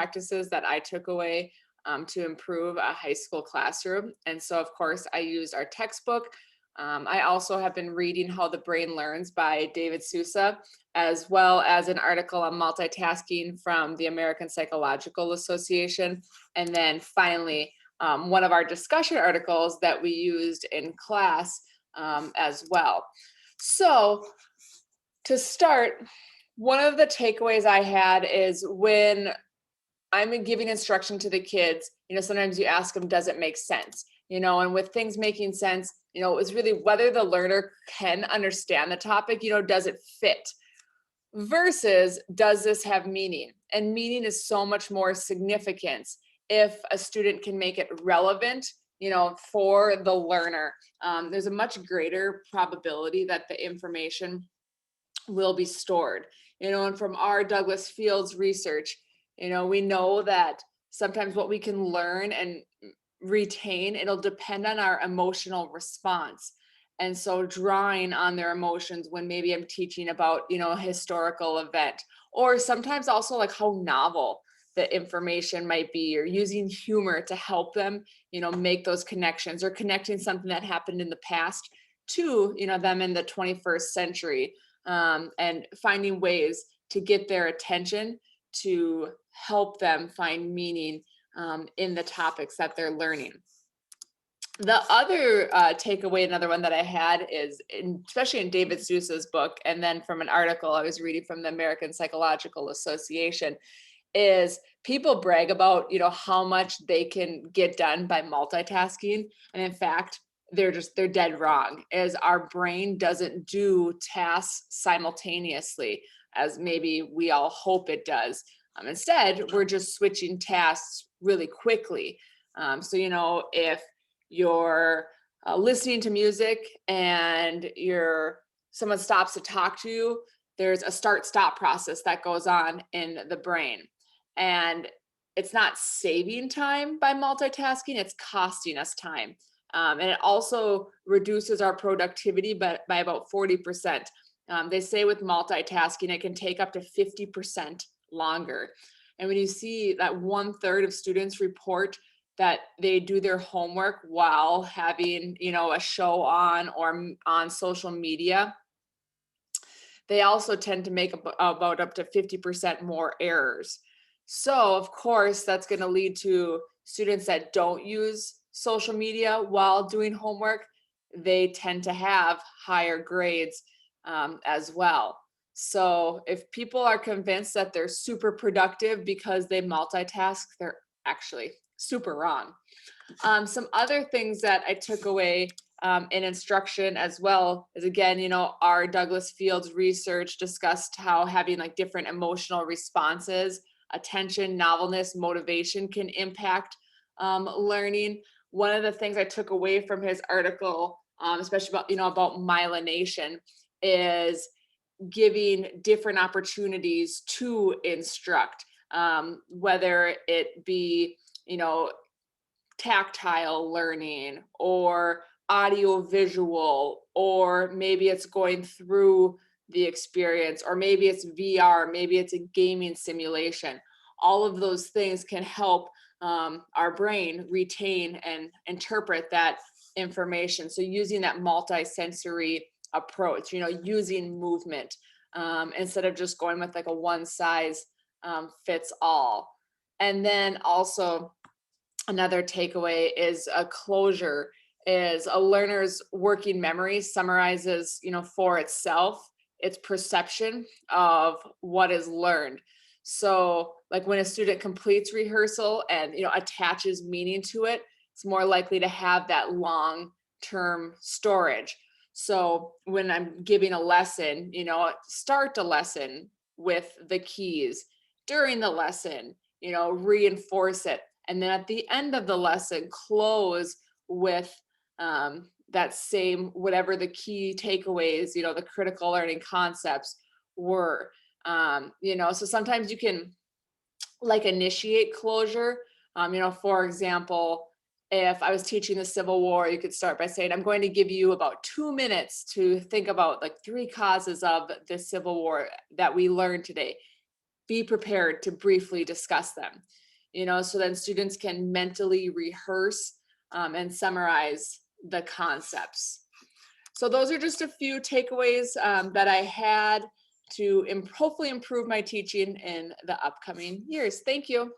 practices that I took away to improve a high school classroom. And so, of course, I used our textbook. I also have been reading How the Brain Learns by David Sousa, as well as an article on multitasking from the American Psychological Association. And then finally, one of our discussion articles that we used in class as well. So to start, one of the takeaways I had is when I'm giving instruction to the kids, sometimes you ask them, does it make sense? And with things making sense, it was really whether the learner can understand the topic, does it fit? Versus, does this have meaning? And meaning is so much more significant if a student can make it relevant, for the learner. There's a much greater probability that the information will be stored. And from our Douglas Fields research, we know that sometimes what we can learn and retain, it'll depend on our emotional response. And so drawing on their emotions when maybe I'm teaching about, a historical event, or sometimes also like how novel the information might be, or using humor to help them, make those connections, or connecting something that happened in the past to, them in the 21st century, and finding ways to get their attention to help them find meaning in the topics that they're learning. The other takeaway, another one that I had is, especially in David Seuss's book, and then from an article I was reading from the American Psychological Association, is people brag about, how much they can get done by multitasking. And in fact, they're dead wrong, as our brain doesn't do tasks simultaneously as maybe we all hope it does. Instead, we're just switching tasks really quickly. So, if you're listening to music and someone stops to talk to you, there's a start-stop process that goes on in the brain. And it's not saving time by multitasking, it's costing us time. And it also reduces our productivity by about 40%. They say with multitasking, it can take up to 50% longer. And when you see that 1/3 of students report that they do their homework while having, a show on or on social media, they also tend to make about up to 50% more errors. So of course, that's going to lead to students that don't use social media while doing homework. They tend to have higher grades as well. So if people are convinced that they're super productive because they multitask, they're actually super wrong. Some other things that I took away in instruction as well is, again, our Douglas Fields research discussed how having like different emotional responses, attention, novelness, motivation can impact learning. One of the things I took away from his article, especially about myelination, is giving different opportunities to instruct, whether it be, tactile learning or audio visual, or maybe it's going through the experience, or maybe it's VR, maybe it's a gaming simulation. All of those things can help our brain retain and interpret that information. So using that multi-sensory approach, using movement instead of just going with like a one size fits all. And then also another takeaway is a closure, is a learner's working memory summarizes, for itself, its perception of what is learned. So like when a student completes rehearsal and, attaches meaning to it, it's more likely to have that long-term storage. So when I'm giving a lesson, start a lesson with the keys. During the lesson, reinforce it. And then at the end of the lesson, close with that same, whatever the key takeaways, the critical learning concepts were. So sometimes you can like initiate closure. For example, if I was teaching the Civil War, you could start by saying, I'm going to give you about 2 minutes to think about like 3 causes of the Civil War that we learned today. be prepared to briefly discuss them, so then students can mentally rehearse and summarize the concepts. So those are just a few takeaways that I had to hopefully improve my teaching in the upcoming years. Thank you.